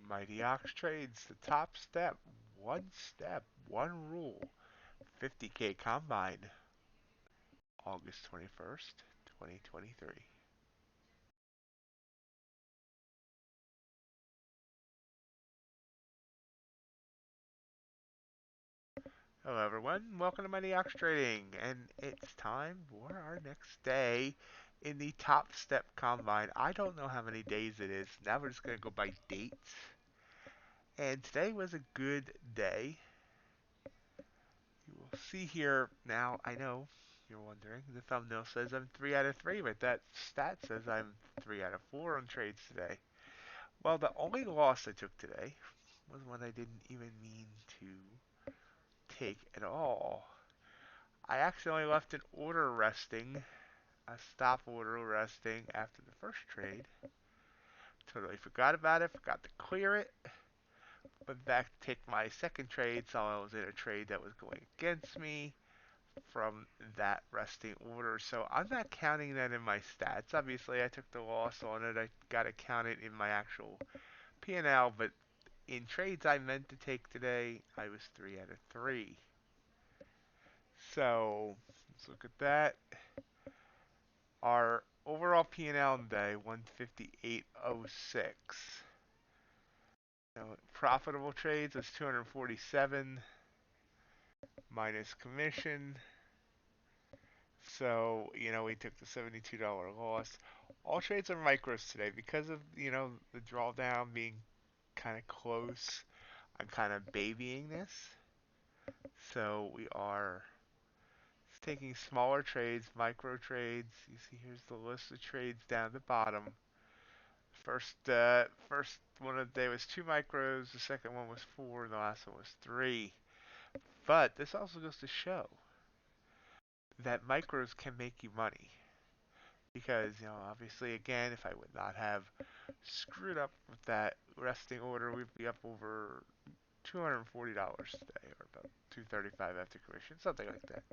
MightyOx trades the top step, one rule, 50K combine, August 21st, 2023. Hello everyone, welcome to MightyOx Trading, and it's time for our next day in the Top Step Combine. I don't know how many days it is, now we're just going to go by dates. And today was a good day. You will see here now, I know you're wondering, the thumbnail says I'm 3 out of 3, but that stat says I'm 3 out of 4 on trades today. Well, the only loss I took today was one I didn't even mean to take at all. I accidentally left an order resting, a stop order resting after the first trade. Totally forgot about it, forgot to clear it. Went back to take my second trade, saw I was in a trade that was going against me from that resting order. So I'm not counting that in my stats. Obviously, I took the loss on it. I got to count it in my actual P&L, but in trades I meant to take today, I was 3 out of 3. So let's look at that. Our overall P&L today, 158.06. Now, profitable trades was 247 minus commission. So, we took the $72 loss. All trades are micros today because of, the drawdown being kind of close. I'm kind of babying this. So we are taking smaller trades, micro trades. You see here's the list of trades down at the bottom. First one of the day was 2 micros, the second one was 4, and the last one was 3. But this also goes to show that micros can make you money. Because, obviously, again, if I would not have screwed up with that resting order, we'd be up over $240 today, or about $235 after commission, something like that.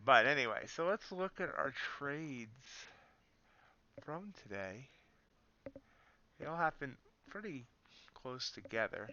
But anyway, so let's look at our trades from today. They all happen pretty close together.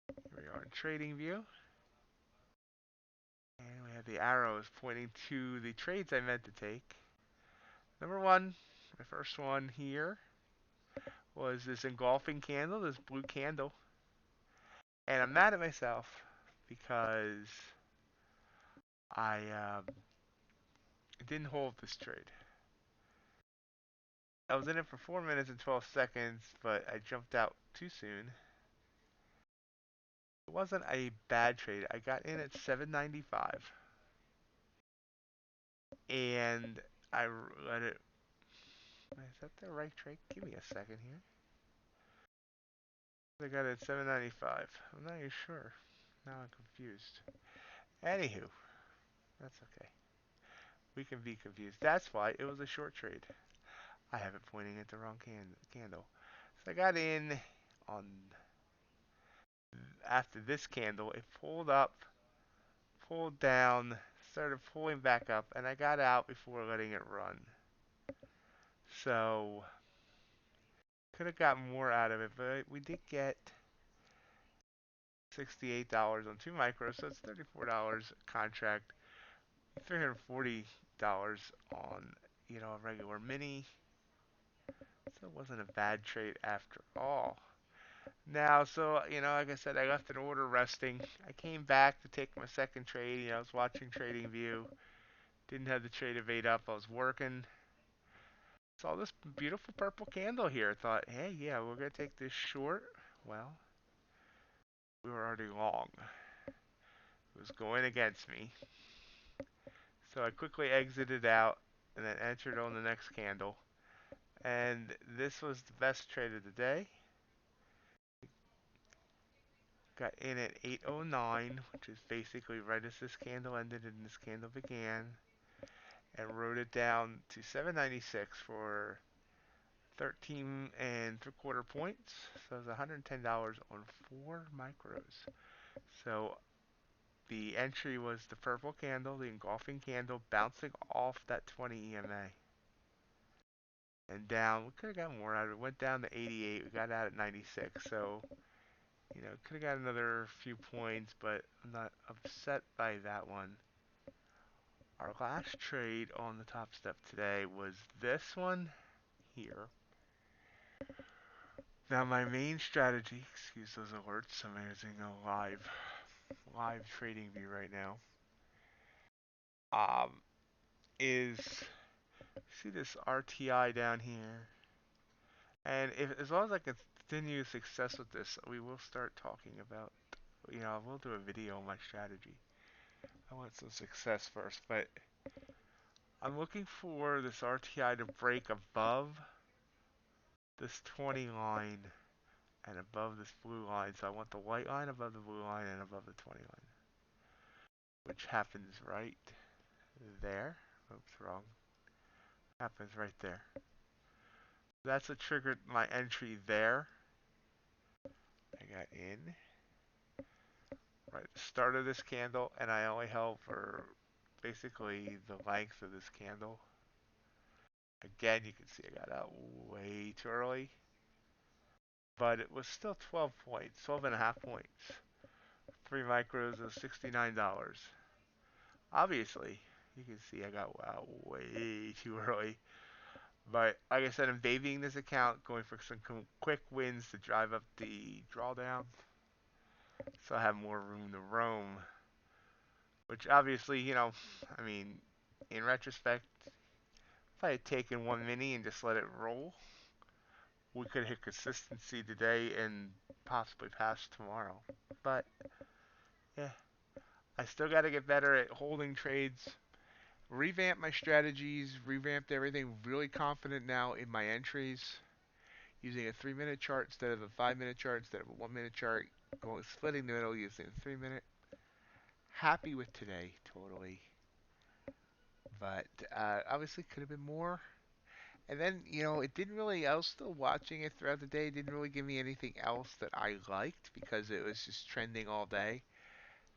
Here we are in trading view. And we have the arrows pointing to the trades I meant to take. Number one, my first one here was this engulfing candle, this blue candle. And I'm mad at myself because I didn't hold this trade. I was in it for 4 minutes and 12 seconds, but I jumped out too soon. It wasn't a bad trade. I got in at 795. And I let it. Is that the right trade? Give me a second here. I got it at 795. I'm not even sure. Now I'm confused. Anywho, that's okay. We can be confused. That's why it was a short trade. I have it pointing at the wrong candle. So I got in on after this candle. It pulled up, pulled down, started pulling back up, and I got out before letting it run. So could have got more out of it, but we did get $68 on 2 micros, so it's $34 a contract, $340 on, a regular mini. So it wasn't a bad trade after all. Now, so, like I said, I left an order resting. I came back to take my second trade. I was watching Trading View. Didn't have the trade evade up. I was working. Saw this beautiful purple candle here. Thought, hey, yeah, we're going to take this short. Well, we were already long. It was going against me. So I quickly exited out and then entered on the next candle. And this was the best trade of the day. Got in at 809, which is basically right as this candle ended and this candle began. And wrote it down to 796 for 13 and 3/4 points. So it was $110 on 4 micros. So the entry was the purple candle, the engulfing candle, bouncing off that 20 EMA. and down. We could have got more out of it. Went down to 88. We got out at 96. So, could have got another few points, but I'm not upset by that one. Our last trade on the top step today was this one here. Now my main strategy, excuse those alerts, I'm using a live trading view right now. Is see this RTI down here, and as long as I continue success with this, we will start talking about. We'll do a video on my strategy. I want some success first, but I'm looking for this RTI to break above this 20 line and above this blue line. So I want the white line above the blue line and above the 20 line, which happens right there. Oops, wrong. Happens right there. That's what triggered my entry there. I got in right at the start of this candle, and I only held for basically the length of this candle. Again, you can see I got out way too early, but it was still 12 points, 12 and a half points. 3 micros of $69. Obviously, you can see I got out way too early. But like I said, I'm babying this account, going for some quick wins to drive up the drawdown, so I have more room to roam. Which obviously, I mean, in retrospect, if I had taken one mini and just let it roll, we could hit consistency today and possibly pass tomorrow. But yeah, I still got to get better at holding trades. Revamp my strategies, revamped everything. Really confident now in my entries. Using a 3-minute chart instead of a 5-minute chart, instead of a 1-minute chart. Splitting the middle using a 3-minute. Happy with today, totally. But obviously could have been more. And then, it didn't really, I was still watching it throughout the day. It didn't really give me anything else that I liked because it was just trending all day.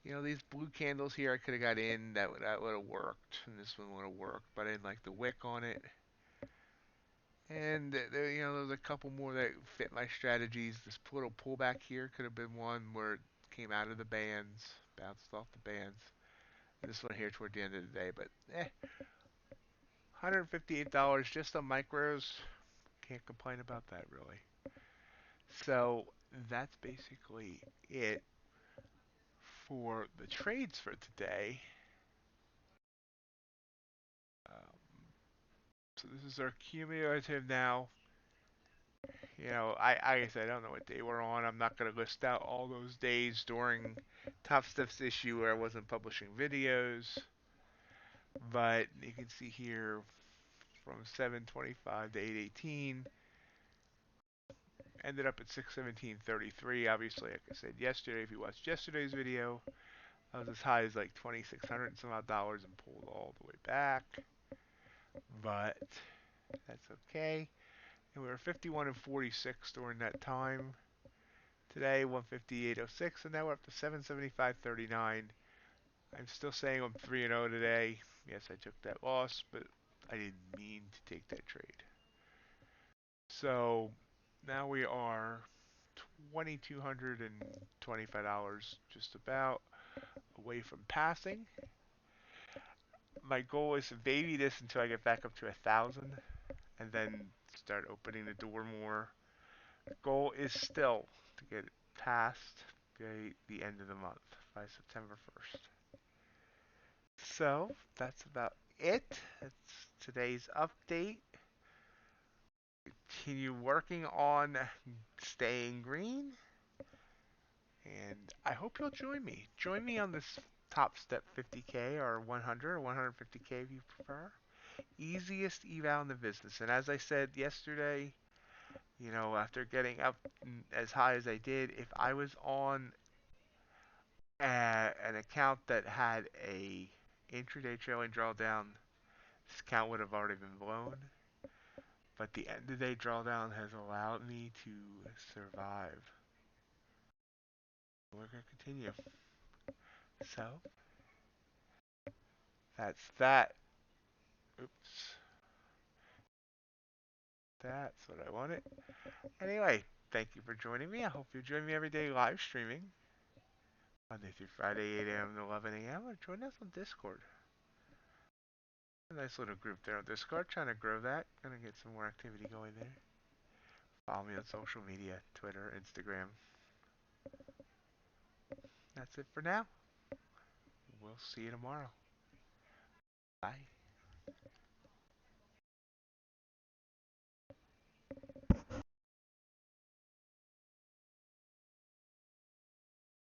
These blue candles here, I could have got in. That would have worked. And this one would have worked. But I didn't like the wick on it. And there was a couple more that fit my strategies. This little pullback here could have been one where it came out of the bands, bounced off the bands. And this one here toward the end of the day, but $158 just on micros. Can't complain about that really. So that's basically it for the trades for today. So this is our cumulative now. Like I said, I don't know what day we're on. I'm not going to list out all those days during Topstep's issue where I wasn't publishing videos. But you can see here from 7:25 to 8:18, ended up at 6:17.33. Obviously, like I said yesterday, if you watched yesterday's video, I was as high as like 2,600 and some odd dollars and pulled all the way back. But that's okay. And we were 51 and 46 during that time. Today, 158.06, and now we're up to 775.39. I'm still saying I'm 3-0 today. Yes, I took that loss, but I didn't mean to take that trade. So now we are $2,225 just about away from passing. My goal is to baby this until I get back up to 1,000 and then start opening the door more. The goal is still to get it past the end of the month by September 1st. So that's about it. That's today's update. Continue working on staying green. And I hope you'll join me. Join me on this Topstep 50K or 100 or 150K if you prefer. Easiest eval in the business. And as I said yesterday, after getting up as high as I did, if I was on an account that had a intraday trailing drawdown, this account would have already been blown. But the end of day drawdown has allowed me to survive. We're going to continue. So, that's that. Oops. That's what I wanted. Anyway, thank you for joining me. I hope you join me every day live streaming Monday through Friday, 8 a.m. to 11 a.m. or join us on Discord. A nice little group there on Discord, trying to grow that. Gonna get some more activity going there. Follow me on social media, Twitter, Instagram. That's it for now. We'll see you tomorrow. Bye.